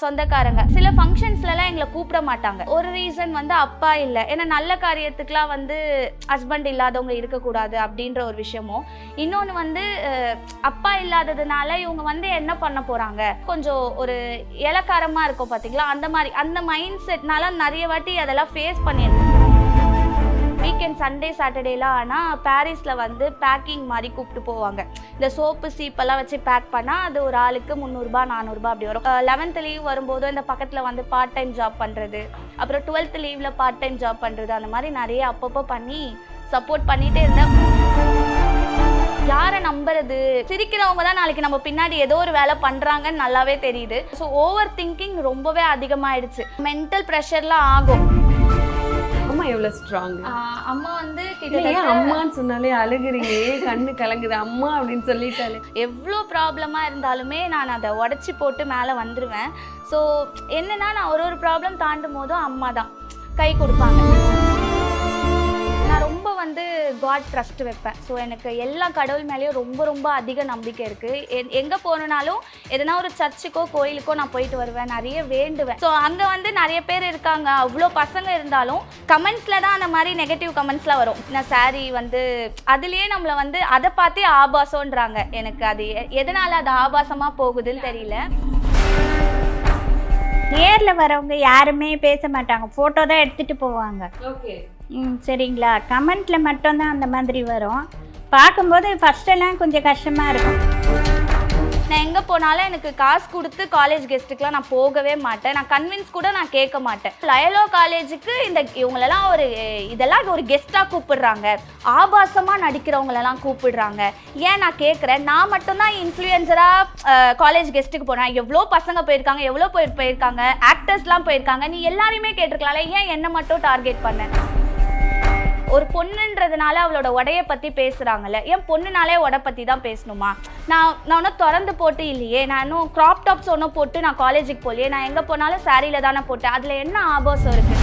சொந்தக்காரங்க சில ஃபங்க்ஷன்ஸ்லலாம் எங்களை கூப்பிட மாட்டாங்க. ஒரு ரீசன் வந்து அப்பா இல்லை, ஏன்னா நல்ல காரியத்துக்குலாம் வந்து ஹஸ்பண்ட் இல்லாதவங்க இருக்கக்கூடாது அப்படின்ற ஒரு விஷயமும், இன்னொன்று வந்து அப்பா இல்லாததுனால இவங்க வந்து என்ன பண்ண போகிறாங்க, கொஞ்சம் ஒரு இலக்காரமாக இருக்கும் பார்த்தீங்களா, அந்த மைண்ட் செட்னால நிறைய வாட்டி அதெல்லாம் ஃபேஸ் பண்ணியிருக்கேன். வீக்கெண்ட் சண்டே சாட்டர்டேலாம் ஆனால் பாரிஸில் வந்து பேக்கிங் மாதிரி கூப்பிட்டு போவாங்க. இந்த சோப்பு சீப்பெல்லாம் வச்சு பேக் பண்ணால் அது ஒரு ஆளுக்கு 300 400 அப்படி வரும். 11th லீவ் வரும்போது இந்த பக்கத்தில் வந்து பார்ட் டைம் ஜாப் பண்ணுறது, அப்புறம் 12th லீவில் பார்ட் டைம் ஜாப் பண்ணுறது, அந்த மாதிரி நிறைய அப்பப்போ பண்ணி சப்போர்ட் பண்ணிகிட்டே இருந்தேன். யாரை நம்புறது, சிரிக்கிறவங்க தான் நாளைக்கு நம்ம பின்னாடி ஏதோ ஒரு வேலை பண்ணுறாங்கன்னு நல்லாவே தெரியுது. ஸோ ஓவர் திங்கிங் ரொம்பவே அதிகமாகிடுச்சு. மென்டல் ப்ரெஷர்லாம் ஆகும். அம்மா எவ்வளவு ஸ்ட்ராங். அம்மா வந்து அம்மான்னு சொன்னாலே அழுகுறீங்க, கண்ணு கலங்குது அம்மா அப்படின்னு சொல்லிட்டாலே. எவ்வளோ ப்ராப்ளமா இருந்தாலுமே நான் அதை உடச்சி போட்டு மேலே வந்துடுவேன். ஸோ என்னன்னா நான் ஒரு ப்ராப்ளம் தாண்டும் போதும் அம்மா தான் கை கொடுப்பாங்க. நான் ரொம்ப வந்து காட் ட்ரஸ்ட் வைப்பேன். ஸோ எனக்கு எல்லா கடவுள் மேலேயும் ரொம்ப அதிக நம்பிக்கை இருக்குது. எங்கே போகணுன்னாலும் எதனா ஒரு சர்ச்சுக்கோ கோயிலுக்கோ நான் போயிட்டு வருவேன், நிறைய வேண்டுவேன். ஸோ அங்கே வந்து நிறைய பேர் இருக்காங்க, அவ்வளோ பசங்க இருந்தாலும் கமெண்ட்ஸில் தான் அந்த மாதிரி நெகட்டிவ் கமெண்ட்ஸ்லாம் வரும். நான் சாரி வந்து அதுலேயே நம்மளை வந்து அதை பார்த்தே ஆபாசம்ன்றாங்க. எனக்கு அது எதனால் அது ஆபாசமாக போகுதுன்னு தெரியல. நேரில் வரவங்க யாருமே பேச மாட்டாங்க, ஃபோட்டோ தான் எடுத்துகிட்டு போவாங்க. சரிங்களா, கமெண்ட்டில் மட்டும்தான் அந்த மாதிரி வரும். பார்க்கும்போது ஃபஸ்ட்டெல்லாம் கொஞ்சம் கஷ்டமாக இருக்கும். நான் எங்கே போனாலும் எனக்கு காசு கொடுத்து காலேஜ் கெஸ்ட்டுக்கெலாம் நான் போகவே மாட்டேன். நான் கன்வின்ஸ் கூட நான் கேட்க மாட்டேன். லயலோ காலேஜுக்கு இவங்களெல்லாம் இதெல்லாம் ஒரு கெஸ்ட்டாக கூப்பிடுறாங்க, ஆபாசமாக நடிக்கிறவங்களெல்லாம் கூப்பிடுறாங்க. ஏன் நான் கேட்குறேன், நான் மட்டும்தான் இன்ஃப்ளூயன்சராக காலேஜ் கெஸ்ட்டுக்கு போனேன். எவ்வளோ பசங்க போயிருக்காங்க, எவ்வளோ போயிருக்காங்க, ஆக்டர்ஸ்லாம் போயிருக்காங்க. நீ எல்லாரையுமே கேட்டிருக்கலாம்ல, ஏன் என்னை மட்டும் டார்கெட் பண்ண? ஒரு பொண்ணுன்றதுனால அவளோட உடைய பற்றி பேசுகிறாங்கல்ல, ஏன் பொண்ணுனாலே உடை பற்றி தான் பேசணுமா? நான் ஒன்றும் திறந்து போட்டு இல்லையே, நான் இன்னும் க்ராப் டாப்ஸ் ஒன்றும் போட்டு நான் காலேஜுக்கு போகலையே, நான் எங்கே போனாலும் சாரியில் தானே போட்டேன். அதில் என்ன ஆபாசம் இருக்குது?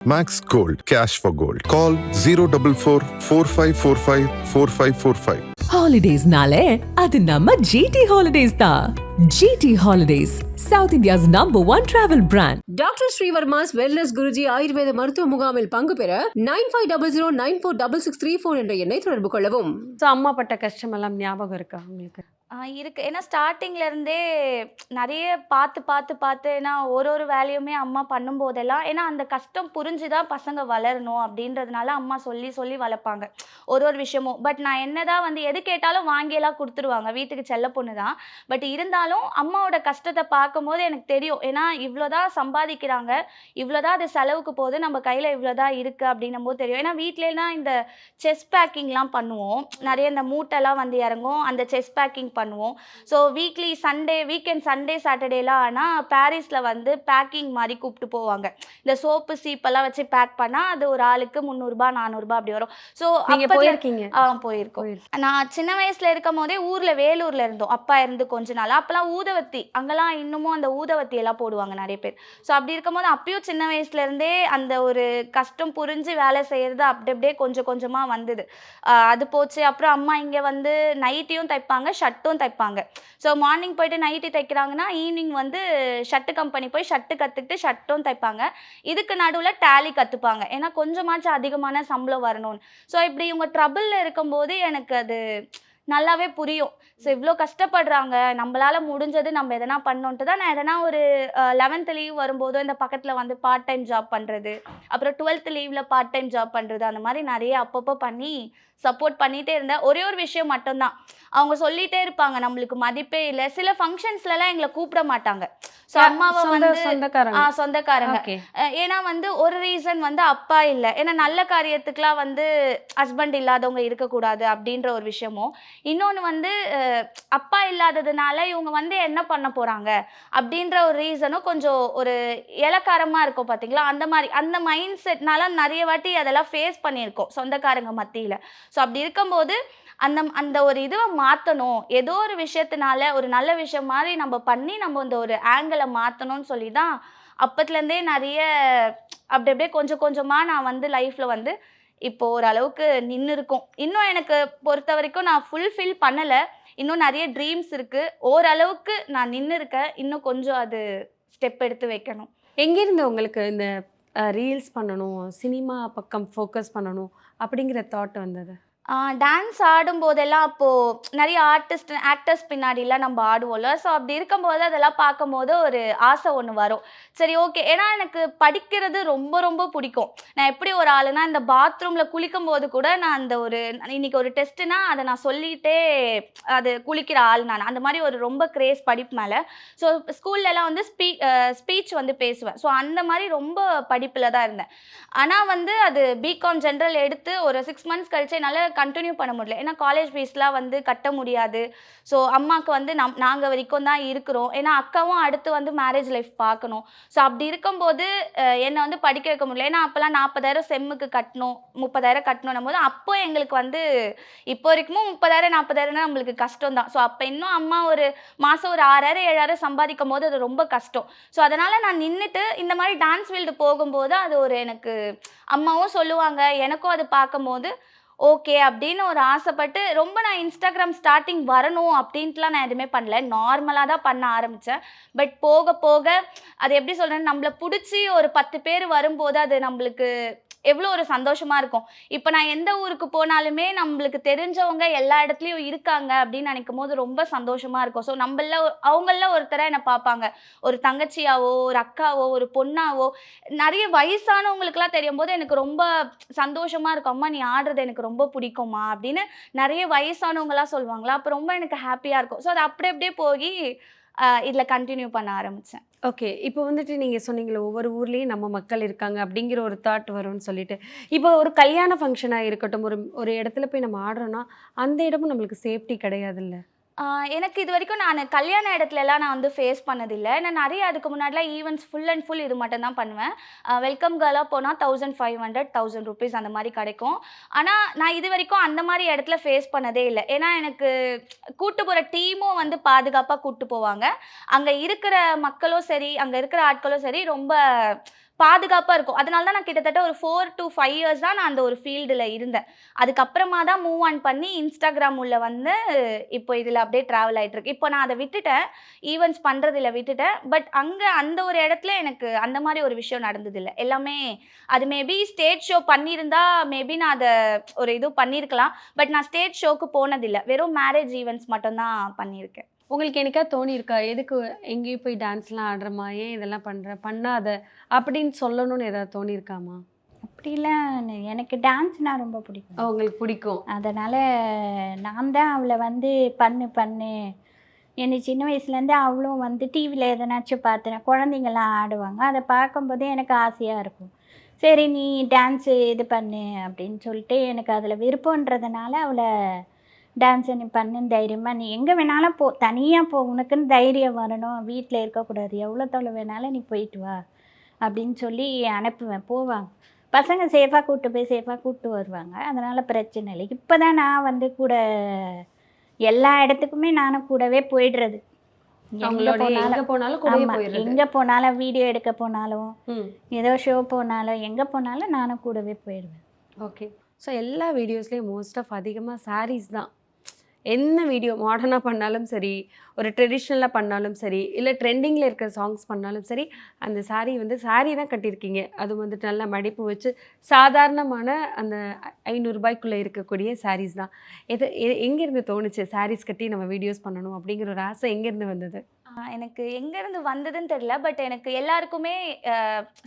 Max Gold, cash for gold. Call 044 4545 4545. Holidays nale adu namma GT Holidays da. GT Holidays, South India's #1 travel brand. Doctor Srivarma's wellness guruji Ayurveda மருத்துவ முகாமில் பங்கு பெற 9500946634 என்ற எண்ணை தொடர்பு கொள்ளவும். அம்மா பட்ட கஷ்டம் எல்லாம் ஞாபகம் இருக்கா உங்களுக்கு? இருக்குது. ஏன்னா ஸ்டார்டிங்லேருந்தே நிறைய பார்த்து ஏன்னா ஒரு வேலையுமே அம்மா பண்ணும்போதெல்லாம், ஏன்னா அந்த கஷ்டம் புரிஞ்சு தான் பசங்க வளரணும் அப்படின்றதுனால அம்மா சொல்லி வளர்ப்பாங்க ஒரு விஷயமும். பட் நான் என்னதான் வந்து எது கேட்டாலும் வாங்கியெல்லாம் கொடுத்துருவாங்க, வீட்டுக்கு செல்ல பொண்ணு தான். பட் இருந்தாலும் அம்மாவோட கஷ்டத்தை பார்க்கும்போது எனக்கு தெரியும், ஏன்னா இவ்வளோதான் சம்பாதிக்கிறாங்க, இவ்வளோதான் அது செலவுக்கு போகுது, நம்ம கையில் இவ்வளோதான் இருக்குது அப்படின்னும் போது தெரியும். ஏன்னா வீட்டிலலாம் இந்த செஸ் பேக்கிங்லாம் பண்ணுவோம், நிறைய இந்த மூட்டைலாம் வந்து இறங்கும், அந்த செஸ் பேக்கிங் பண்ணுவோம். ஸோ வீக்கெண்ட் சண்டே சாட்டர்டேலாம் ஆனால் பாரிஸில் வந்து பேக்கிங் மாதிரி கூப்பிட்டு போவாங்க. இந்த சோப்பு சீப்பெல்லாம் வச்சு பேக் பண்ணால் அது ஒரு ஆளுக்கு 300 400 அப்படி வரும். ஸோ போயிருக்கீங்க? போயிருக்கோம். நான் சின்ன வயசில் இருக்கும் போதே வேலூரில் இருந்தோம், அப்பா இருந்து கொஞ்ச நாள். அப்போல்லாம் ஊதவத்தி, அங்கெல்லாம் இன்னமும் அந்த ஊதவத்தி எல்லாம் போடுவாங்க நிறைய பேர். ஸோ அப்படி இருக்கும்போது அப்பயும் சின்ன வயசுலேருந்தே அந்த ஒரு கஷ்டம் புரிஞ்சு வேலை செய்கிறது அப்படியே கொஞ்சமாக வந்தது. அது போச்சு. அப்புறம் அம்மா இங்கே வந்து நைட்டியும் தைப்பாங்க, ஷர்ட்டும் தைப்பாங்க. ஸோ மார்னிங் போயிட்டு நைட்டி தைக்கிறாங்கன்னா ஈவினிங் வந்து ஷர்ட்டு கம்பெனி போய் ஷர்ட்டு கற்றுக்கிட்டு ஷர்ட்டும் தைப்பாங்க. இதுக்கு நடுவில் டேலி கற்றுப்பாங்க, ஏன்னா கொஞ்சமாச்சும் அதிகமான சம்பளம் வரணும்னு. ஸோ இப்படி இவங்க ட்ரபிளில் இருக்கும்போது எனக்கு அது நல்லாவே புரியும். ஸோ இவ்வளோ கஷ்டப்படுறாங்க, நம்மளால் முடிஞ்சது நம்ம எதனா பண்ணோன்ட்டு தான் நான் எதனா ஒரு 11th லீவ் வரும்போது இந்த பக்கத்தில் வந்து பார்ட் டைம் ஜாப் பண்ணுறது, அப்புறம் 12th லீவில் பார்ட் டைம் ஜாப் பண்ணுறது, அந்த மாதிரி நிறைய அப்பப்போ பண்ணி சப்போர்ட் பண்ணிகிட்டே இருந்தேன். ஒரே ஒரு விஷயம் மட்டும்தான், அவங்க சொல்லிகிட்டே இருப்பாங்க நம்மளுக்கு மதிப்பே இல்லை. சில ஃபங்க்ஷன்ஸ்லலாம் எங்களை கூப்பிட மாட்டாங்க. ஸோ அம்மாவை வந்து சொந்தக்காரங்க, ஏன்னா வந்து ஒரு ரீசன் வந்து அப்பா இல்லை, ஏன்னா நல்ல காரியத்துக்குலாம் வந்து ஹஸ்பண்ட் இல்லாதவங்க இருக்கக்கூடாது அப்படின்ற ஒரு விஷயமும், இன்னொன்று வந்து அப்பா இல்லாததுனால இவங்க வந்து என்ன பண்ண போகிறாங்க அப்படின்ற ஒரு ரீசனும் கொஞ்சம் ஒரு இலக்காரமாக இருக்கும் பார்த்தீங்களா, அந்த மைண்ட் செட்னால நிறைய வாட்டி அதெல்லாம் ஃபேஸ் பண்ணியிருக்கோம் சொந்தக்காரங்க மத்தியில். ஸோ அப்படி இருக்கும்போது அந்த ஒரு இதுவை மாற்றணும், ஏதோ ஒரு விஷயத்தினால ஒரு நல்ல விஷயம் மாதிரி நம்ம பண்ணி நம்ம இந்த ஒரு ஆங்கிளை மாற்றணும்னு சொல்லி தான் அப்பத்துலேருந்தே நிறைய அப்படியே கொஞ்சமாக நான் வந்து லைஃப்பில் வந்து இப்போ ஓரளவுக்கு நின்று இருக்கும். இன்னும் எனக்கு பொறுத்த வரைக்கும் நான் ஃபுல்ஃபில் பண்ணலை, இன்னும் நிறைய ட்ரீம்ஸ் இருக்குது. ஓரளவுக்கு நான் நின்று இருக்கேன். இன்னும் கொஞ்சம் அது ஸ்டெப் எடுத்து வைக்கணும். எங்கேருந்து உங்களுக்கு இந்த ரீல்ஸ் பண்ணணும், சினிமா பக்கம் ஃபோக்கஸ் பண்ணணும் அப்படிங்கிற தாட் வந்தது? டான்ஸ் ஆடும்போதெல்லாம் அப்போது நிறைய ஆக்டர்ஸ் பின்னாடிலாம் நம்ம ஆடுவோம்ல. ஸோ அப்படி இருக்கும்போது அதெல்லாம் பார்க்கும்போது ஒரு ஆசை ஒன்று வரும். சரி ஓகே, ஏன்னா எனக்கு படிக்கிறது ரொம்ப ரொம்ப பிடிக்கும். நான் எப்படி ஒரு ஆளுனா, இந்த பாத்ரூமில் குளிக்கும்போது கூட நான் அந்த இன்னைக்கு ஒரு டெஸ்ட்டுனா அதை நான் சொல்லிகிட்டே அது குளிக்கிற ஆள் நான். அந்த மாதிரி ஒரு ரொம்ப கிரேஸ் படிப்பு மேலே. ஸோ ஸ்கூல்லலாம் வந்து ஸ்பீச் வந்து பேசுவேன். ஸோ அந்த மாதிரி ரொம்ப படிப்பில் தான் இருந்தேன். ஆனால் வந்து அது பிகாம் ஜென்ரல் எடுத்து ஒரு 6 மந்த்ஸ் கழிச்சு என்னால் கண்டினியூ பண்ண முடியல. ஏன்னா காலேஜ் ஃபீஸ்லாம் வந்து கட்ட முடியாது. ஸோ அம்மாவுக்கு வந்து நாங்கள் வரைக்கும் தான் இருக்கிறோம். ஏன்னா அக்காவும் அடுத்து வந்து மேரேஜ் லைஃப் பார்க்கணும். ஸோ அப்படி இருக்கும்போது என்னை வந்து படிக்க வைக்க முடியல. ஏன்னா அப்போல்லாம் 40,000 செம்முக்கு கட்டணும், 30,000 கட்டணும் போது அப்போ எங்களுக்கு வந்து இப்போ வரைக்கும் 30,000 40,000 நம்மளுக்கு கஷ்டம் தான். ஸோ அப்போ இன்னும் அம்மா ஒரு மாதம் ஒரு 6,000 7,000 சம்பாதிக்கும் போது அது ரொம்ப கஷ்டம். ஸோ அதனால் நான் நின்றுட்டு இந்த மாதிரி டான்ஸ் ஃபீல்டு போகும்போது அது ஒரு எனக்கு அம்மாவும் சொல்லுவாங்க, எனக்கும் அது பார்க்கும்போது ஓகே அப்படின்னு ஒரு ஆசைப்பட்டு ரொம்ப நான் இன்ஸ்டாகிராம் ஸ்டார்டிங் வரணும் அப்படின்ட்டுலாம் நான் எதுவுமே பண்ணல. நார்மலாக தான் பண்ண ஆரம்பித்தேன். பட் போக போக அது எப்படி சொல்கிறேன்னு, நம்மளை பிடிச்சி ஒரு 10 பேர் வரும்போது அது நம்மளுக்கு எவ்வளோ ஒரு சந்தோஷமாக இருக்கும். இப்போ நான் எந்த ஊருக்கு போனாலுமே நம்மளுக்கு தெரிஞ்சவங்க எல்லா இடத்துலையும் இருக்காங்க அப்படின்னு நினைக்கும் போது ரொம்ப சந்தோஷமாக இருக்கும். ஸோ அவங்கள ஒருத்தராக என்னை பார்ப்பாங்க. ஒரு தங்கச்சியாவோ, ஒரு அக்காவோ, ஒரு பொண்ணாவோ, நிறைய வயசானவங்களுக்குலாம் தெரியும் போது எனக்கு ரொம்ப சந்தோஷமாக இருக்கும். அம்மா நீ ஆடுறது எனக்கு ரொம்ப பிடிக்கும்மா அப்படின்னு நிறைய வயசானவங்களாம் சொல்லுவாங்களா, அப்போ ரொம்ப எனக்கு ஹாப்பியாக இருக்கும். ஸோ அது அப்படியே போய் இதில் கண்டினியூ பண்ண ஆரம்பித்தேன். ஓகே. இப்போ வந்துட்டு நீங்கள் சொன்னீங்களே ஒவ்வொரு ஊர்லேயும் நம்ம மக்கள் இருக்காங்க அப்படிங்கிற ஒரு தாட் வரும்னு சொல்லிட்டு, இப்போ ஒரு கல்யாண ஃபங்க்ஷனாக இருக்கட்டும், ஒரு இடத்துல போய் நம்ம ஆடுறோன்னா அந்த இடமும் நம்மளுக்கு சேஃப்டி கிடையாதுல்ல? எனக்கு இது வரைக்கும் நான் கல்யாண இடத்துலலாம் நான் வந்து ஃபேஸ் பண்ணதில்லை. நான் நிறைய அதுக்கு முன்னாடிலாம் ஈவெண்ட்ஸ் ஃபுல் அண்ட் ஃபுல் இது மட்டும் தான் பண்ணுவேன். வெல்கம் கேர்ளாக போனால் 1500 1000 ருபீஸ் அந்த மாதிரி கிடைக்கும். ஆனால் நான் இது வரைக்கும் அந்த மாதிரி இடத்துல ஃபேஸ் பண்ணதே இல்லை. ஏன்னா எனக்கு கூட்டு போகிற டீமும் வந்து பாதுகாப்பாக கூப்பிட்டு போவாங்க. அங்கே இருக்கிற மக்களும் சரி, அங்கே இருக்கிற ஆட்களும் சரி ரொம்ப பாதுகாப்பாக இருக்கும். அதனால தான் நான் கிட்டத்தட்ட ஒரு 4 to 5 இயர்ஸ் தான் நான் அந்த ஒரு ஃபீல்டில் இருந்தேன். அதுக்கப்புறமா தான் மூவ் ஆன் பண்ணி இன்ஸ்டாகிராம் உள்ள வந்து இப்போ இதில் அப்படியே ட்ராவல் ஆகிட்டுருக்கு. இப்போ நான் அதை விட்டுட்டேன், ஈவெண்ட்ஸ் பண்ணுறதில்ல விட்டுட்டேன். பட் அங்கே அந்த ஒரு இடத்துல எனக்கு அந்த மாதிரி ஒரு விஷயம் நடந்ததில்லை. எல்லாமே அது மேபி ஸ்டேஜ் ஷோ பண்ணியிருந்தா மேபி நான் அதை ஒரு இது பண்ணியிருக்கலாம். பட் நான் ஸ்டேஜ் ஷோக்கு போனதில்லை. வெறும் மேரேஜ் ஈவெண்ட்ஸ் மட்டும்தான் பண்ணியிருக்கேன். உங்களுக்கு என்னைக்கா தோணியிருக்கா, எதுக்கு எங்கேயும் போய் டான்ஸ்லாம் ஆடுறமா, ஏன் இதெல்லாம் பண்ணாத அப்படின்னு சொல்லணும்னு ஏதாவது தோணியிருக்காமா? அப்படிலாம் எனக்கு டான்ஸ்னால் ரொம்ப பிடிக்கும். உங்களுக்கு பிடிக்கும், அதனால் நான் தான் அவளை வந்து பண்ணு என்னை சின்ன வயசுலேருந்து அவளும் வந்து டிவியில் எதனாச்சும் பார்த்துனேன், குழந்தைங்கள்லாம் ஆடுவாங்க, அதை பார்க்கும்போதே எனக்கு ஆசையாக இருக்கும். சரி நீ டான்ஸு இது பண்ணு அப்படின்னு சொல்லிட்டு எனக்கு அதில் விருப்பன்றதுனால அவளை டான்ஸை நீ பண்ணுன்னு தைரியமாக, நீ எங்கே வேணாலும் போ, தனியாக போ, உனக்குன்னு தைரியம் வரணும், வீட்டில் இருக்கக்கூடாது, எவ்வளோ தொலை வேணாலும் நீ போயிட்டு வா அப்படின்னு சொல்லி அனுப்புவேன். போவாங்க பசங்க, சேஃபாக கூப்பிட்டு வருவாங்க. அதனால் பிரச்சனை இல்லை. இப்போ தான் நான் வந்து கூட எல்லா இடத்துக்குமே நானும் கூடவே போயிடுறது. எங்கே போனாலும் எங்கே போனாலும் வீடியோ எடுக்க போனாலும் ஏதோ ஷோ போனாலும் எங்கே போனாலும் நானும் கூடவே போயிடுவேன். ஓகே. ஸோ எல்லா வீடியோஸ்லேயும் மோஸ்ட் ஆஃப் அதிகமாக சாரீஸ் தான். என்ன வீடியோ மாடர்னாக பண்ணாலும் சரி, ஒரு ட்ரெடிஷ்னலாக பண்ணாலும் சரி, இல்லை ட்ரெண்டிங்கில் இருக்கிற சாங்ஸ் பண்ணாலும் சரி, அந்த சாரீ தான் கட்டியிருக்கீங்க. அது வந்துட்டு நல்லா மடிப்பு வச்சு சாதாரணமான அந்த 500 ரூபாய்க்குள்ளே இருக்கக்கூடிய சாரீஸ் தான். எங்கேருந்து தோணுச்சு சாரீஸ் கட்டி நம்ம வீடியோஸ் பண்ணணும் அப்படிங்கிற ஒரு ஆசை எங்கேருந்து வந்தது? எனக்கு எங்கேருந்து வந்ததுன்னு தெரியல. பட் எனக்கு எல்லாருக்குமே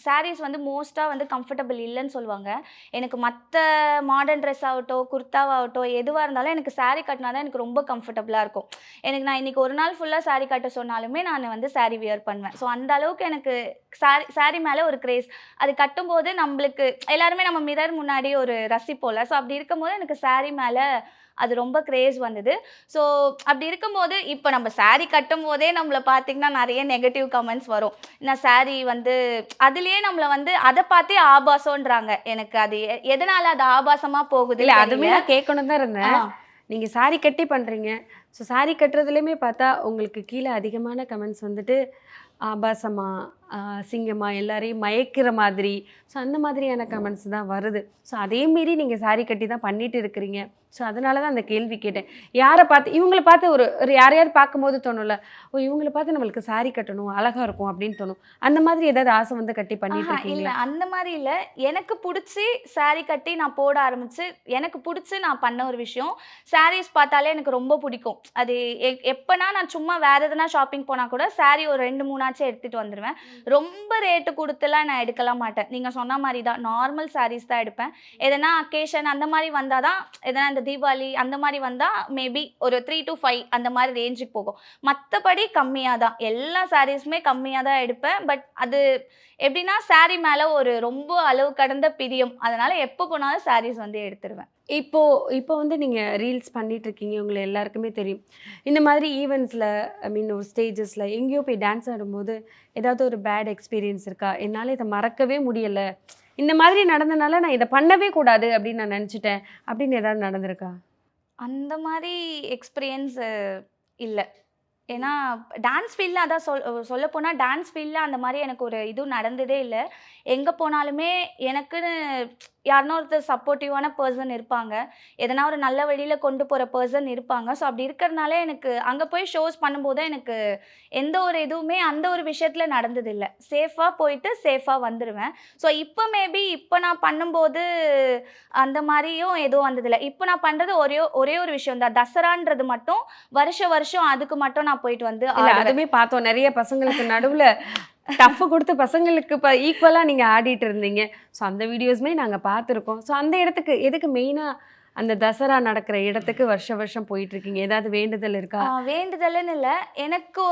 சாரீஸ் வந்து மோஸ்ட்டாக வந்து கம்ஃபர்டபுள் இல்லைன்னு சொல்லுவாங்க. எனக்கு மற்ற மாடர்ன் ட்ரெஸ் ஆகட்டும், குர்த்தாவாகட்டும், எதுவாக இருந்தாலும் எனக்கு சாரீ கட்டினா தான் எனக்கு ரொம்ப கம்ஃபர்டபுளாக இருக்கும். நான் இன்றைக்கி ஒரு நாள் ஃபுல்லாக சாரீ கட்ட சொன்னாலுமே நான் வந்து சாரீ வியர் பண்ணுவேன். ஸோ அந்த அளவுக்கு எனக்கு சாரீ மேலே ஒரு கிரேஸ். அது கட்டும்போது நம்மளுக்கு எல்லாருமே நம்ம மிரர் முன்னாடி ஒரு ரசிப்போல. ஸோ அப்படி இருக்கும்போது எனக்கு சாரீ மேலே அது ரொம்ப கிரேஸ் வந்தது. ஸோ அப்படி இருக்கும்போது இப்போ நம்ம சாரீ கட்டும் போதே நம்மளை பார்த்திங்கன்னா நிறைய நெகட்டிவ் கமெண்ட்ஸ் வரும். நான் சாரீ வந்து அதுலேயே நம்மளை வந்து அதை பார்த்தே ஆபாசம்ன்றாங்க. எனக்கு அது எதனால் அது ஆபாசமாக போகுது இல்லை, அதுவுமே நான் கேட்கணும் தான் இருந்தேன். நீங்கள் சாரீ கட்டி பண்ணுறீங்க. ஸோ சாரீ கட்டுறதுலேயுமே பார்த்தா உங்களுக்கு கீழே அதிகமான கமெண்ட்ஸ் வந்துட்டு ஆபாசமா சிங்கமா எல்லாரையும் மயக்கிற மாதிரி. ஸோ அந்த மாதிரியான கமெண்ட்ஸ் தான் வருது. ஸோ அதே மீறி நீங்கள் saree கட்டி தான் பண்ணிட்டு இருக்கிறீங்க. ஸோ அதனால தான் அந்த கேள்வி கேட்டேன். யாரை பார்த்து இவங்கள பார்த்து ஒரு ஒரு யாரையாவது பார்க்கும்போது தோணும்ல, ஓ இவங்கள பார்த்து நம்மளுக்கு saree கட்டணும், அழகா இருக்கும் அப்படின்னு தோணும். அந்த மாதிரி ஏதாவது ஆசை வந்து கட்டி பண்ணிட்டு இல்ல இருக்கீங்களா? அந்த மாதிரி இல்ல. எனக்கு புடிச்சு saree கட்டி நான் போட ஆரம்பிச்சு, எனக்கு புடிச்சு நான் பண்ண ஒரு விஷயம். சாரீஸ் பார்த்தாலே எனக்கு ரொம்ப பிடிக்கும். அது எப்பனா நான் சும்மா வேற எதனா ஷாப்பிங் போனா கூட saree ஒரு 2, 3 ஆச்சும் எடுத்துட்டு வந்துருவேன். ரொம்ப ரேட்டு குடுத்துலாம் நான் எடுக்கலாம் மாட்டேன். நீங்க சொன்ன மாரி தான் நார்மல் சாரீஸ் தான் எடுப்பேன். எதனா அக்கேஷன் அந்த மாரி வந்தா தான், எதனா இந்த தீபாவளி அந்த மாரி வந்தா மேபி ஒரு 3 to 5 அந்த மாரி ரேஞ்சுக்கு போகும். மத்தபடி கம்மியா தான். எல்லா சாரீஸுமே கம்மியா தான் எடுப்பேன். பட் அது எப்படின்னா saree மேல ஒரு ரொம்ப அளவு கடந்த பிரியம். அதனால எப்போ போனாலும் சாரீஸ் வந்து எடுத்துருவேன். இப்போ வந்து நீங்கள் ரீல்ஸ் பண்ணிட்டு இருக்கீங்க, உங்களை எல்லாருக்குமே தெரியும். இந்த மாதிரி ஈவெண்ட்ஸில் ஒரு ஸ்டேஜஸில் எங்கேயோ போய் டான்ஸ் ஆடும்போது ஏதாவது ஒரு பேட் எக்ஸ்பீரியன்ஸ் இருக்கா? என்னால் இதை மறக்கவே முடியலை, இந்த மாதிரி நடந்தனால நான் இதை பண்ணவே கூடாது அப்படின்னு நான் நினச்சிட்டேன் அப்படின்னு ஏதாவது நடந்திருக்கா? அந்த மாரி எக்ஸ்பீரியன்ஸ் இல்ல. ஏன்னா டான்ஸ் ஃபீல்டில் அதான் சொல்லப்போனால் டான்ஸ் ஃபீல்டில் அந்த மாதிரி எனக்கு ஒரு இதுவும் நடந்ததே இல்லை. எங்கே போனாலுமே எனக்குன்னு யாருன்னா ஒருத்தர் சப்போர்ட்டிவான பர்சன் இருப்பாங்க. எதனா ஒரு நல்ல வழியில் கொண்டு போகிற பர்சன் இருப்பாங்க. ஸோ அப்படி இருக்கிறதுனால எனக்கு அங்கே போய் ஷோஸ் பண்ணும்போது எனக்கு எந்த ஒரு இதுவுமே அந்த ஒரு விஷயத்தில் நடந்ததில்லை. சேஃபாக போயிட்டு சேஃபாக வந்துடுவேன். ஸோ இப்போ நான் பண்ணும்போது அந்த மாதிரியும் எதுவும் வந்ததில்லை. இப்போ நான் பண்ணுறது ஒரே ஒரு விஷயம் தான். தசரான்றது மட்டும் வருஷம் அதுக்கு மட்டும் நான் போயிட்டு வந்து இல்லை அதுவுமே பார்த்தோம், நிறைய பசங்களுக்கு நடுவில் டஃப் கொடுத்து பசங்களுக்கு இப்போ ஈக்குவலாக நீங்கள் ஆடிட்டு இருந்தீங்க. ஸோ அந்த வீடியோஸுமே நாங்கள் பார்த்துருக்கோம். ஸோ அந்த இடத்துக்கு எதுக்கு மெயினாக அந்த தசரா நடக்கிற இடத்துக்கு வருஷம் போயிட்டுருக்கீங்க? ஏதாவது வேண்டுதல் இருக்கா? வேண்டுதல்னு இல்லை, எனக்கு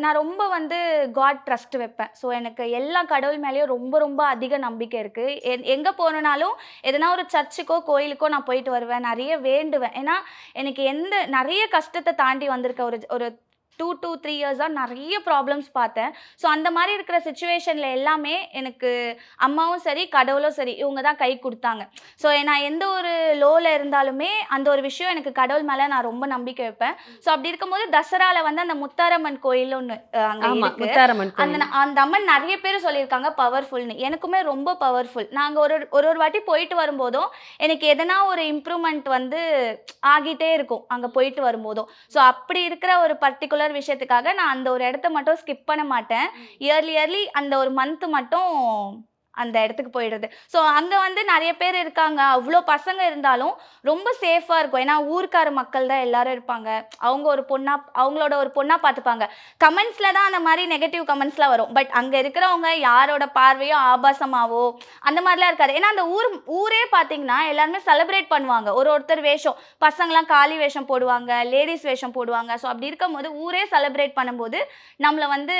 நான் ரொம்ப வந்து காட் ட்ரஸ்ட் வைப்பேன். ஸோ எனக்கு எல்லா கடவுள் மேலேயும் ரொம்ப அதிக நம்பிக்கை இருக்குது. எங்கே போகணுன்னாலும் எதனா ஒரு சர்ச்சுக்கோ கோயிலுக்கோ நான் போயிட்டு வருவேன், நிறைய வேண்டுவேன். ஏன்னா எனக்கு நிறைய கஷ்டத்தை தாண்டி வந்திருக்க ஒரு 2 to 3 இயர்ஸாக நிறைய ப்ராப்ளம்ஸ் பார்த்தேன். ஸோ அந்த மாதிரி இருக்கிற சுச்சுவேஷனில் எல்லாமே எனக்கு அம்மாவும் சரி கடவுளும் சரி இவங்க தான் கை கொடுத்தாங்க. ஸோ நான் எந்த ஒரு லோவில் இருந்தாலுமே அந்த ஒரு விஷயம் எனக்கு கடவுள் மேலே நான் ரொம்ப நம்பிக்கை வைப்பேன். ஸோ அப்படி இருக்கும்போது தசராவில் வந்து அந்த முத்தாரம்மன் கோயில் ஒன்று அங்கே இருக்கு. அந்த அம்மன் நிறைய பேர் சொல்லியிருக்காங்க பவர்ஃபுல்னு. எனக்குமே ரொம்ப பவர்ஃபுல். நாங்கள் ஒரு வாட்டி போயிட்டு வரும்போதும் எனக்கு எதனா ஒரு இம்ப்ரூவ்மெண்ட் வந்து ஆகிட்டே இருக்கும் அங்கே போயிட்டு வரும்போதும். ஸோ அப்படி இருக்கிற ஒரு பர்டிகுலர் விஷயத்துக்காக நான் அந்த ஒரு இடத்த மட்டும் ஸ்கிப் பண்ண மாட்டேன். இயர்லி அந்த ஒரு மந்த் மட்டும் அந்த இடத்துக்கு போயிடுறது. ஸோ அங்கே வந்து நிறைய பேர் இருக்காங்க, அவ்வளோ பசங்க இருந்தாலும் ரொம்ப சேஃபாக இருக்கும். ஏன்னா ஊர்க்கார மக்கள் தான் எல்லாரும் இருப்பாங்க. அவங்களோட ஒரு பொண்ணாக பார்த்துப்பாங்க. கமெண்ட்ஸில் தான் அந்த மாதிரி நெகட்டிவ் கமெண்ட்ஸ்லாம் வரும். பட் அங்கே இருக்கிறவங்க யாரோட பார்வையோ ஆபாசமாவோ அந்த மாதிரிலாம் இருக்காது. ஏன்னா அந்த ஊரே பார்த்தீங்கன்னா எல்லாருமே செலிப்ரேட் பண்ணுவாங்க. ஒருத்தர் வேஷம், பசங்களாம் காளி வேஷம் போடுவாங்க, லேடிஸ் வேஷம் போடுவாங்க. ஸோ அப்படி இருக்கும்போது ஊரே செலிப்ரேட் பண்ணும்போது நம்மளை வந்து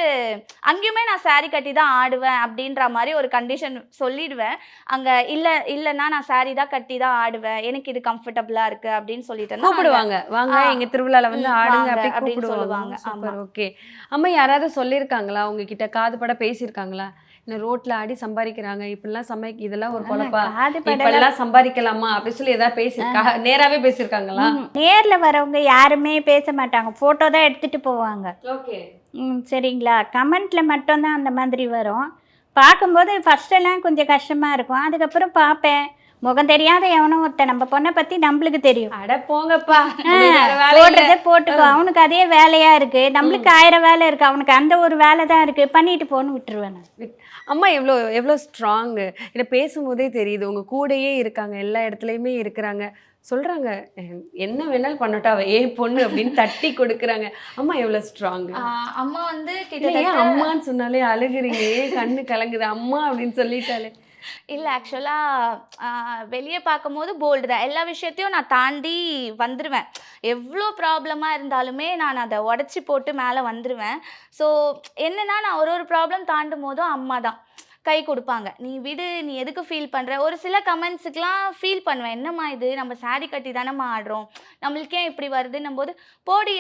அங்கேயுமே நான் saree கட்டி தான் ஆடுவேன் அப்படின்ற மாதிரி ஒரு கண்டிஷன் சொல்லிடுவேன். அங்க இல்லன்னா நான் saree தான் கட்டி தான் ஆடுவேன், எனக்கு இது கம்ஃபர்டபுளா இருக்கு அப்படின்னு சொல்லிட்டு கூப்பிடுவாங்க, வாங்க எங்க திருவிழால வந்து ஆடுங்க அப்படின்னு சொல்லுவாங்க. சூப்பர். ஓகே. அம்மா யாராவது சொல்லியிருக்காங்களா உங்ககிட்ட, காது பட பேசியிருக்காங்களா? இந்த ரோட்ல ஆடி சம்பாதிக்கிறாங்க, இப்படிலாம் இதெல்லாம் ஒரு பொழப்பா, இப்பெல்லாம் சம்பாதிக்கலாமா அப்படி சொல்லி ஏதாவது பேசியிருக்கா? நேராவே பேசியிருக்காங்களா? நேரில் வரவங்க யாருமே பேச மாட்டாங்க, ஃபோட்டோ தான் எடுத்துகிட்டு போவாங்க. ஓகே. சரிங்களா. கமெண்ட்டில் மட்டும்தான் அந்த மாதிரி வரும். பார்க்கும்போது ஃபஸ்ட்டெல்லாம் கொஞ்சம் கஷ்டமாக இருக்கும். அதுக்கப்புறம் பார்ப்பேன், முகம் தெரியாத எவனோ ஒருத்தன் நம்ம பொண்ணை பற்றி நம்மளுக்கு தெரியும். அட போங்கப்பா, போடுறதே போட்டுக்கோ, அவனுக்கு அதே வேலையாக இருக்குது, நம்மளுக்கு 1000 வேலை இருக்குது, அவனுக்கு அந்த ஒரு வேலை தான் இருக்குது, பண்ணிட்டு போன்னு விட்டுருவேன். அம்மா எவ்வளோ ஸ்ட்ராங்கு, இதை பேசும்போதே தெரியுது. உங்கள் கூடயே இருக்காங்க, எல்லா இடத்துலையுமே இருக்கிறாங்க. சொல்கிறாங்க என்ன வேணாலும் பண்ணட்டா ஏன் பொண்ணு அப்படின்னு தட்டி கொடுக்குறாங்க. அம்மா எவ்வளோ ஸ்ட்ராங்கு. அம்மா வந்து ஏன் அம்மான்னு சொன்னாலே அழுகுறீங்க, ஏன் கண்ணு கலங்குது அம்மா அப்படின்னு சொல்லிட்டாலே? இல்லை, ஆக்சுவலாக வெளியே பார்க்கும்போது போல்டு தான். எல்லா விஷயத்தையும் நான் தாண்டி வந்துடுவேன். எவ்வளோ ப்ராப்ளமாக இருந்தாலுமே நான் அதை உடச்சி போட்டு மேலே வந்துடுவேன். ஸோ என்னென்னா நான் ஒரு ப்ராப்ளம் தாண்டும் போதும் அம்மா தான் கை கொடுப்பாங்க. நீ விடு, நீ எதுக்கு ஃபீல் பண்ணுற? ஒரு சில கமெண்ட்ஸுக்கெலாம் ஃபீல் பண்ணுவேன், என்னம்மா இது, நம்ம saree கட்டி தானம்மா ஆடுறோம், நம்மளுக்கே இப்படி வருதுன்னும் போது போடி,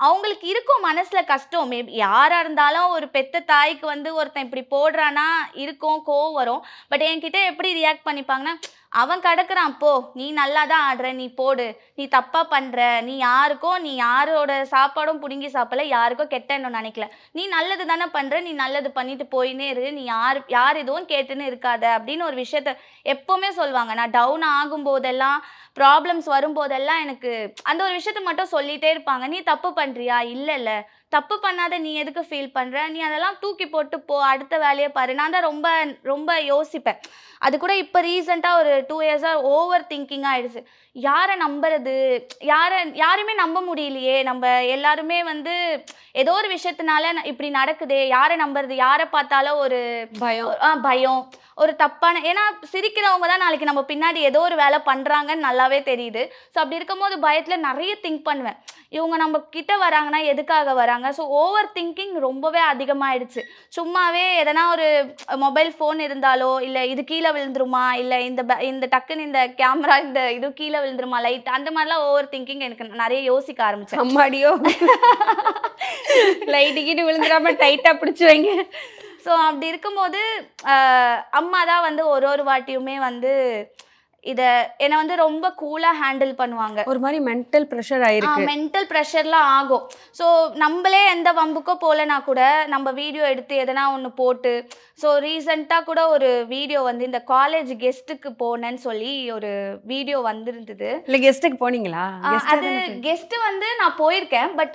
அவங்களுக்கு இருக்கும் மனசில் கஷ்டம். மேபி யாராக இருந்தாலும் ஒரு பெத்த தாய்க்கு வந்து ஒருத்தன் இப்படி போடுறான்னா இருக்கும், கோவம் வரும். பட் என்கிட்ட எப்படி ரியாக்ட் பண்ணிப்பாங்கன்னா, அவன் கிடக்குறான், போ நீ நல்லா தான் ஆடுற, நீ போடு, நீ தப்பா பண்ற, நீ யாரோட சாப்பாடும் புடுங்கி சாப்பிடல, யாருக்கோ கெட்ட எண்ணம் நினைக்கல, நீ நல்லது தானே பண்ற, நீ நல்லது பண்ணிட்டு போயினே இரு, நீ யார் எதுவும் கேட்டுன்னு இருக்காத அப்படின்னு ஒரு விஷயத்த எப்பவுமே சொல்லுவாங்க. நான் டவுன் ஆகும் போதெல்லாம், ப்ராப்ளம்ஸ் வரும்போதெல்லாம் எனக்கு அந்த ஒரு விஷயத்த மட்டும் சொல்லிட்டே இருப்பாங்க. நீ தப்பு பண்றியா? இல்ல தப்பு பண்ணாத, நீ எதுக்கு ஃபீல் பண்ற, நீ அதெல்லாம் தூக்கி போட்டு போ, அடுத்த வேலையை பாரு. நான் தான் ரொம்ப ரொம்ப யோசிப்பேன். அது கூட இப்போ ரீசெண்டாக ஒரு 2 இயர்ஸாக ஓவர் திங்கிங்காக ஆயிடுச்சு. யாரை நம்புறது, யாருமே நம்ப முடியலையே, நம்ம எல்லாருமே வந்து ஏதோ ஒரு விஷயத்தினால இப்படி நடக்குதே, யாரை நம்புறது, யாரை பார்த்தாலும் ஒரு பயம், ஒரு தப்பான, ஏன்னா சிரிக்கிறவங்க தான் நாளைக்கு நம்ம பின்னாடி ஏதோ ஒரு வேலை பண்ணுறாங்கன்னு நல்லாவே தெரியுது. ஸோ அப்படி இருக்கும்போது பயத்தில் நிறைய திங்க் பண்ணுவேன். இவங்க நம்ம கிட்ட வராங்கன்னா எதுக்காக வராங்க? ஸோ ஓவர் திங்கிங் ரொம்பவே அதிகமாகிடுச்சு. சும்மாவே எதனா ஒரு மொபைல் ஃபோன் இருந்தாலோ, இல்லை இது கீழே விழுந்துருமா, இல்லை இந்த டக்குன்னு இந்த கேமரா இது கீழே விழுந்துருமா, லைட், அந்த மாதிரிலாம் ஓவர் திங்கிங் எனக்கு நிறைய யோசிக்க ஆரம்பிச்சேன். அம்மாடியோ லைட்டு கீட்டு விழுந்துடாம டைட்டாக பிடிச்சி வைங்க. ஸோ அப்படி இருக்கும்போது அம்மா தான் வந்து ஒரு வாட்டியுமே வந்து என்னை வந்து ரொம்ப கூலாக ஹேண்டில் பண்ணுவாங்க. ஒரு மாதிரி மென்டல் ப்ரெஷர் ஆயிருக்கு. மென்டல் ப்ரெஷர்லாம் ஆகும். ஸோ நம்மளே எந்த வம்புக்கோ போகலனா கூட நம்ம வீடியோ எடுத்து எதனா ஒன்று போட்டு, ஸோ ரீசெண்டாக கூட ஒரு வீடியோ வந்து இந்த காலேஜ் கெஸ்ட்டுக்கு போனேன்னு சொல்லி ஒரு வீடியோ வந்திருந்தது. இல்லை கெஸ்ட்டுக்கு போனீங்களா? அது கெஸ்ட்டு வந்து நான் போயிருக்கேன். பட்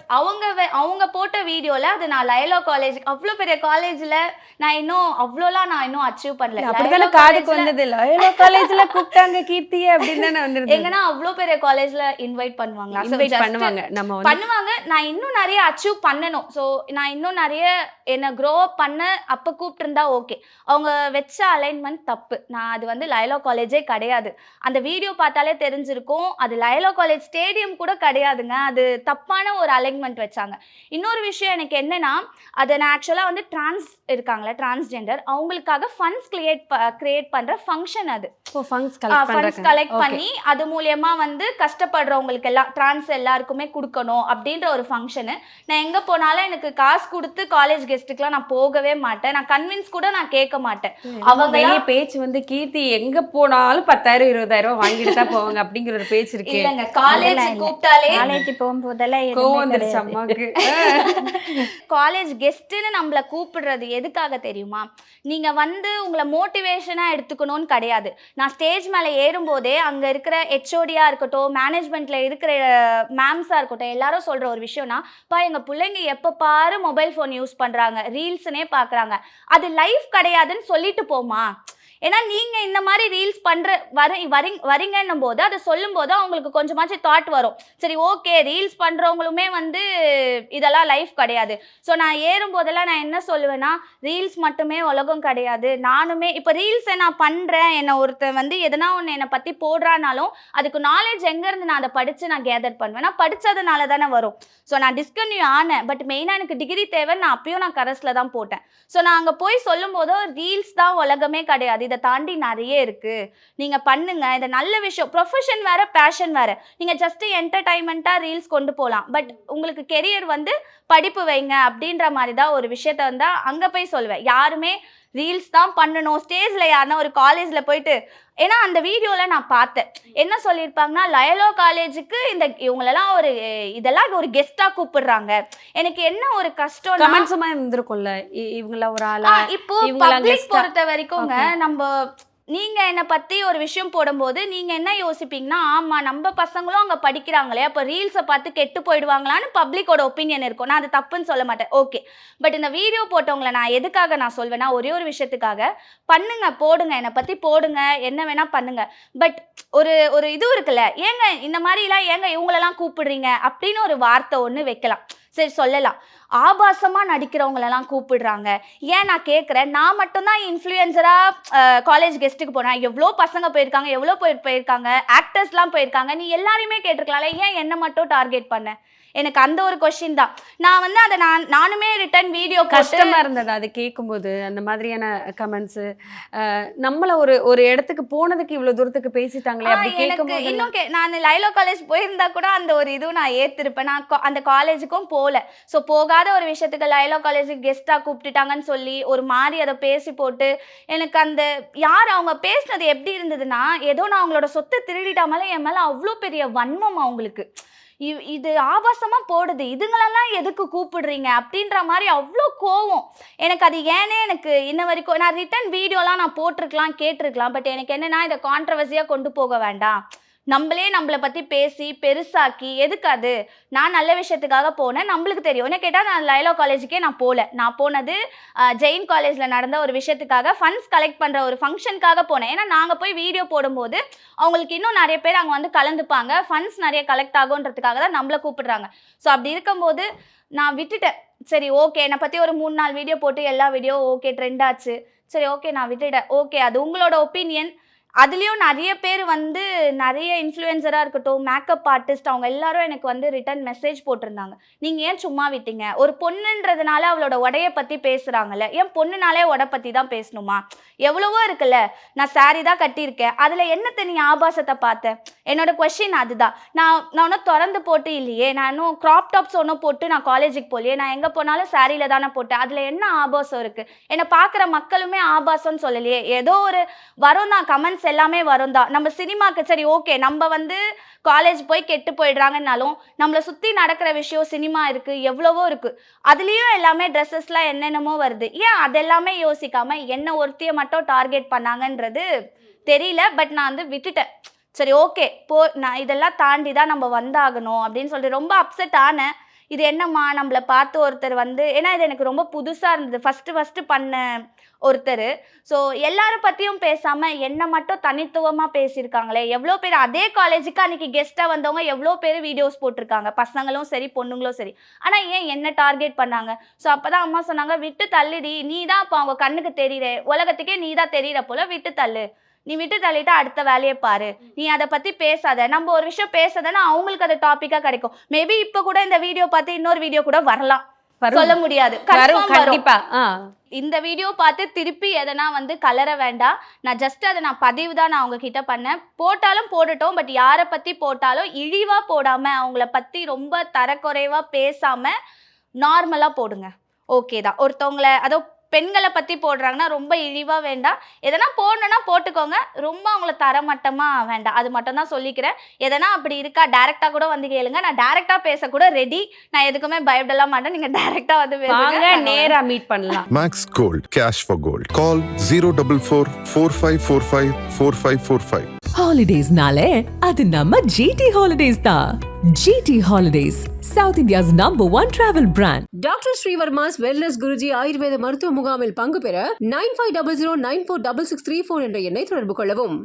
அவங்க போட்ட வீடியோவில் அது நான் லயலா காலேஜ், அவ்வளோ பெரிய காலேஜில் நான் இன்னும் அச்சீவ் பண்ணல. அப்படிதானே காதுக்கு வந்தது, லயலா காலேஜில் கூப்பிட்டாங்க கீர்த்தியே அப்படின்னு தானே வந்துருது. எங்கன்னா அவ்வளோ பெரிய காலேஜ்ல இன்வைட் பண்ணுவாங்களா? பண்ணுவாங்க. நான் இன்னும் நிறைய அச்சீவ் பண்ணணும். ஸோ நான் இன்னும் நிறைய என்ன க்ரோ அப் பண்ண அப்போ கூப்பிட்டு இருந்தா ஓகே. அவங்க வச்ச அலைன்மெண்ட் தப்பு. நான் அது வந்து லயலா காலேஜே கிடையாது. அந்த வீடியோ பார்த்தாலே தெரிஞ்சிருக்கும். அது லயலா காலேஜ் ஸ்டேடியம் கூட கிடையாதுங்க. அது தப்பான ஒரு அலைன்மெண்ட் வச்சாங்க. இன்னொரு விஷயம் எனக்கு என்னன்னா, அதை நான் ஆக்சுவலாக வந்து இருக்காங்களே டிரான்ஸ்ஜெண்டர், அவங்களுக்காக ஃபண்ட்ஸ் கிரியேட் பண்ற ஃபங்க்ஷன். அது ஃபண்ட்ஸ் கலெக்ட் பண்ணி அது மூலியமா வந்து கஷ்டப்படுறவங்களுக்கு எல்லாம் டிரான்ஸ் எல்லாருக்குமே கொடுக்கணும் அப்படின்ற ஒரு ஃபங்க்ஷனு. நான் எங்க போனாலும் எனக்கு காசு கொடுத்து காலேஜ் கெஸ்ட்டுக்குலாம் நான் போகவே மாட்டேன். நான் கன்வின்ஸ் கூட நான் கேட்க மாட்டேன். அவங்க பேச்சு வந்து கீர்த்தி எங்க போனாலும் 10,000 20,000 வாங்கிட்டு தான் போவாங்க அப்படிங்கிற ஒரு பேச்சு இருக்கு. இல்லங்க, காலேஜ் கூப்பிட்டாலே காலேஜ் போகும்போதெல்லாம் கோவம் வந்துருச்சு அம்மாக்கு. காலேஜ் கெஸ்ட்டுன்னு நம்மள கூப்பிடுறது எதுக்காக தெரியுமா? நீங்க வந்து உங்களை மோட்டிவேஷனா எடுத்துக்கணும்னு கிடையாது. நான் ஸ்டேஜ் மேலே ஏறும்போதே அங்கே இருக்கிற ஹெச்ஓடியா இருக்கட்டும், மேனேஜ்மெண்ட்டில் இருக்கிற மேம்ஸாக இருக்கட்டும், எல்லாரும் சொல்கிற ஒரு விஷயம்னா, எங்கள் பிள்ளைங்க எப்போ பாரு மொபைல் ஃபோன் யூஸ் பண்ணுறாங்க, ரீல்ஸுனே பார்க்குறாங்க, அது லைஃப் கிடையாதுன்னு சொல்லிட்டு போமா. ஏன்னா நீங்கள் இந்த மாதிரி ரீல்ஸ் வரீங்கன்னும் போது, அதை சொல்லும் போது அவங்களுக்கு கொஞ்சமாச்சும் தாட் வரும். சரி ஓகே, ரீல்ஸ் பண்ணுறவங்களுமே வந்து இதெல்லாம் லைஃப் கிடையாது. ஸோ நான் ஏறும்போதெல்லாம் நான் என்ன சொல்லுவேன்னா, ரீல்ஸ் மட்டுமே உலகம் கிடையாது. நானுமே இப்போ ரீல்ஸை நான் பண்ணுறேன், என்னை ஒருத்தன் வந்து எதனா ஒன்று என்னை பற்றி போடுறானாலும் அதுக்கு நாலேஜ் எங்கேருந்து நான் அதை படித்து நான் கேதர் பண்ணுவேன். நான் படித்ததுனால தானே வரும். ஸோ நான் டிஸ்கன்யூ ஆனேன். பட் மெயினாக எனக்கு டிகிரி தேவைன்னு நான் அப்பயும் நான் கரஸில் தான் போட்டேன். ஸோ நான் அங்கே போய் சொல்லும் போதோ ரீல்ஸ் தான் உலகமே கிடையாது, இதை தாண்டி நிறைய இருக்குது, நீங்கள் பண்ணுங்கள், இது நல்ல விஷயம். ப்ரொஃபஷன் வேறு, பேஷன் வேறு. நீங்கள் ஜஸ்ட்டு என்டர்டைன்மெண்ட்டாக ரீல்ஸ் கொண்டு போகலாம். பட் உங்களுக்கு கெரியர் வந்து படிப்பு வைங்க அப்படின்ற மாதிரி தான் ஒரு விஷயத்த வந்து அங்கே போய் சொல்லுவேன். யாருமே ரீல்ஸ் தான் பண்ணணும், ஸ்டேஜில் யாருன்னா ஒரு காலேஜில் போயிட்டு, ஏன்னா அந்த வீடியோவில் நான் பார்த்தேன் என்ன சொல்லியிருப்பாங்கன்னா, லயலா காலேஜுக்கு இவங்களெல்லாம் இதெல்லாம் ஒரு கெஸ்ட்டாக கூப்பிடுறாங்க. எனக்கு என்ன ஒரு கஷ்டம் இருந்திருக்கும்ல, இவங்கள ஒரு ஆளா. இப்போ பப்ளிக் பொறுத்த வரைக்கும்ங்க, நம்ம நீங்கள் என்னை பற்றி ஒரு விஷயம் போடும்போது நீங்கள் என்ன யோசிப்பீங்கன்னா, ஆமாம் நம்ம பசங்களும் அங்கே படிக்கிறாங்களே, அப்போ ரீல்ஸை பார்த்து கெட்டு போயிடுவாங்களான்னு பப்ளிக்கோட ஒப்பீனியன் இருக்கும். நான் அது தப்புன்னு சொல்ல மாட்டேன், ஓகே. பட் இந்த வீடியோ போட்டவங்களை நான் எதுக்காக நான் சொல்வேன்னா, ஒரே ஒரு விஷயத்துக்காக, பண்ணுங்க, போடுங்க, என்னை பற்றி போடுங்க, என்ன வேணால் பண்ணுங்க. பட் ஒரு இது இருக்குல்ல, ஏங்க இந்த மாதிரிலாம் ஏங்க இவங்களெல்லாம் கூப்பிடுறீங்க அப்படின்னு ஒரு வார்த்தை ஒன்று வைக்கலாம். சரி சொல்லலாம், ஆபாசமாக நடிக்கிறவங்களெல்லாம் கூப்பிடுறாங்க. ஏன் நான் கேட்குறேன், நான் மட்டும்தான் இன்ஃப்ளூயன்சராக காலேஜ் கெஸ்ட்டுக்கு போனேன், எவ்வளோ பசங்க போயிருக்காங்க, எவ்வளோ போயிருக்காங்க, ஆக்டர்ஸ்லாம் போயிருக்காங்க, நீ எல்லாரையுமே கேட்டிருக்கலாம்ல, ஏன் என்னை மட்டும் டார்கெட் பண்ண? எனக்கு அந்த ஒரு கொஸ்டின் தான். நான் வந்து அதை நானுமே ரிட்டன் வீடியோ கஷ்டமா இருந்தது அது கேட்கும்போது, அந்த மாதிரியான கமெண்ட்ஸு. நம்மள ஒரு இடத்துக்கு போனதுக்கு இவ்வளோ தூரத்துக்கு பேசிட்டாங்களே அப்படி எனக்கு கேட்கும்போது. இன்னும் நான் லைலோ காலேஜ் போயிருந்தா கூட அந்த ஒரு இதுவும் நான் ஏற்றிருப்பேன். நான் அந்த காலேஜுக்கும் போகல. ஸோ போகாத ஒரு விஷயத்துக்கு லைலோ காலேஜுக்கு கெஸ்ட்டாக கூப்பிட்டுட்டாங்கன்னு சொல்லி ஒரு மாதிரி அதை பேசி போட்டு எனக்கு அந்த யார் அவங்க பேசினது எப்படி இருந்ததுன்னா, ஏதோ நான் அவங்களோட சொத்தை திருடிட்டா மேலே என் மேலே அவ்வளோ பெரிய வன்மம் அவங்களுக்கு. இது ஆபாசமாக போடுது, இதுங்களெல்லாம் எதுக்கு கூப்பிடுறீங்க அப்படின்ற மாதிரி அவ்வளோ கோவம் எனக்கு. அது ஏன்னே எனக்கு இன்ன வரைக்கும் நான் ரிட்டன் வீடியோலாம் நான் போட்டிருக்கலாம், கேட்டிருக்கலாம். பட் எனக்கு என்னென்னா இதை கான்ட்ரவர்சியாக கொண்டு போக வேண்டாம், நம்மளை பற்றி பேசி பெருசாக்கி எதுக்கு அது. நான் நல்ல விஷயத்துக்காக போனேன், நம்மளுக்கு தெரியும். என்ன கேட்டால் நான் லைலோ காலேஜுக்கே நான் போகல. நான் போனது ஜெயின் காலேஜில் நடந்த ஒரு விஷயத்துக்காக, ஃபண்ட்ஸ் கலெக்ட் பண்ணுற ஒரு ஃபங்க்ஷனுக்காக போனேன். ஏன்னா நாங்கள் போய் வீடியோ போடும்போது அவங்களுக்கு இன்னும் நிறைய பேர் அங்கே வந்து கலந்துப்பாங்க, ஃபண்ட்ஸ் நிறைய கலெக்ட் ஆகுன்றதுக்காக தான் நம்மளை கூப்பிடுறாங்க. ஸோ அப்படி இருக்கும்போது நான் விட்டுட்டேன். சரி ஓகே, என்னை பற்றி ஒரு 3-4 வீடியோ போட்டு எல்லா வீடியோ ஓகே ட்ரெண்ட் ஆச்சு. சரி ஓகே நான் விட்டுட்டேன். ஓகே அது உங்களோட ஒப்பீனியன். அதுலேயும் நிறைய பேர் வந்து நிறைய இன்ஃப்ளூயன்சராக இருக்கட்டும், மேக்கப் ஆர்டிஸ்ட், அவங்க எல்லாரும் எனக்கு வந்து ரிட்டன் மெசேஜ் போட்டிருந்தாங்க. நீங்கள் ஏன் சும்மா விட்டீங்க, ஒரு பொண்ணுன்றதுனால அவளோட உடைய பற்றி பேசுகிறாங்கல்ல, ஏன் பொண்ணுனாலே உடை பற்றி தான் பேசணுமா, எவ்வளவோ இருக்குல்ல, நான் சாரி தான் கட்டியிருக்கேன், அதில் என்னத்தை நீ ஆபாசத்தை பார்த்தேன். என்னோட கொஷின் அதுதான். நான் ஒன்றும் திறந்து போட்டு இல்லையே, நான் இன்னும் க்ராப் டாப்ஸ் ஒன்றும் போட்டு நான் காலேஜுக்கு போகலையே, நான் எங்கே போனாலும் சாரியில் தானே போட்டேன், அதில் என்ன ஆபாசம் இருக்குது. என்னை பார்க்குற மக்களுமே ஆபாசம்னு சொல்லலையே, ஏதோ ஒரு வரும் தான் கமெண்ட்ஸ் எல்லாமே வரும் தான். நம்ம சினிமாக்கு சரி ஓகே, நம்ம வந்து காலேஜ் போய் கெட்டு போயிடுறாங்கன்னாலும் நம்மளை சுற்றி நடக்கிற விஷயம் சினிமா இருக்குது, எவ்வளவோ இருக்குது. அதுலேயும் எல்லாமே ட்ரெஸ்ஸஸ்லாம் என்னென்னமோ வருது. ஏன் அதெல்லாமே யோசிக்காமல் என்ன ஒருத்தியை மட்டும் டார்கெட் பண்ணாங்கன்றது தெரியல. பட் நான் வந்து விட்டுட்டேன். சரி ஓகே நான் இதெல்லாம் தாண்டி தான் நம்ம வந்தாகணும் அப்படின்னு சொல்லிட்டு ரொம்ப அப்செட் ஆனேன். இது என்னம்மா நம்மளை பார்த்து ஒருத்தர் வந்து, ஏன்னா இது எனக்கு ரொம்ப புதுசாக இருந்தது, ஃபஸ்ட்டு பண்ண ஒருத்தர். ஸோ எல்லாரும் பற்றியும் பேசாமல் என்னை மட்டும் தனித்துவமாக பேசியிருக்காங்களே. எவ்வளோ பேர் அதே காலேஜுக்கு அன்றைக்கி கெஸ்ட்டாக வந்தவங்க எவ்வளோ பேர் வீடியோஸ் போட்டிருக்காங்க, பசங்களும் சரி பொண்ணுங்களும் சரி. ஆனால் ஏன் என்ன டார்கெட் பண்ணாங்க. ஸோ அப்போ தான் அம்மா சொன்னாங்க, விட்டு தள்ளுடி, நீ தான் இப்போ அவங்க கண்ணுக்கு தெரியுற, உலகத்துக்கே நீ தான் தெரியிற போல், விட்டு தள்ளு, நீ விட்டு தள்ளிட்டா அடுத்த வேலையை பாரு, நீ அதை பற்றி பேசாத. நம்ம ஒரு விஷயம் பேசாதன்னா அவங்களுக்கு அது டாப்பிக்காக கிடைக்கும். மேபி இப்போ கூட இந்த வீடியோ பார்த்து இன்னொரு வீடியோ கூட வரலாம், சொல்ல முடியாது. கண்டிப்பா இந்த வீடியோ பார்த்து திருப்பி எதனா வந்து கலர வேண்டாம். நான் ஜஸ்ட் அதை நான் பதிவு தான் நான் அவங்க கிட்ட பண்ணேன். போட்டாலும் போடட்டும், பட் யாரை பற்றி போட்டாலும் இழிவாக போடாமல், அவங்கள பற்றி ரொம்ப தரக்குறைவாக பேசாமல் நார்மலாக போடுங்க. ஓகே தான். ஒருத்தவங்களை அதோ பெண்களை பற்றி போடுறாங்கன்னா ரொம்ப இழிவாக வேண்டாம். எதனா போடணுன்னா போட்டுக்கோங்க, ரொம்ப அவங்கள தரமட்டமாக வேண்டாம். அது மட்டும் தான் சொல்லிக்கிறேன். எதனா அப்படி இருக்கா டேரெக்டாக கூட வந்து கேளுங்க, நான் டேரெக்டாக பேசக்கூட ரெடி. நான் எதுக்குமே பயப்படலாம் மாட்டேன். நீங்கள் டேரெக்டாக வந்து பேசுங்க, நேராக மீட் பண்ணலாம். Max Gold, cash for gold. Call 044 4545 4545. Holidays nale adu namma GT Holidays da. GT Holidays, South India's #1 travel brand. Doctor Srivarma's wellness guruji Ayurveda மருத்துவ முகாமில் பங்கு பெற 9500946634 என்ற எண்ணை தொடர்பு கொள்ளவும்.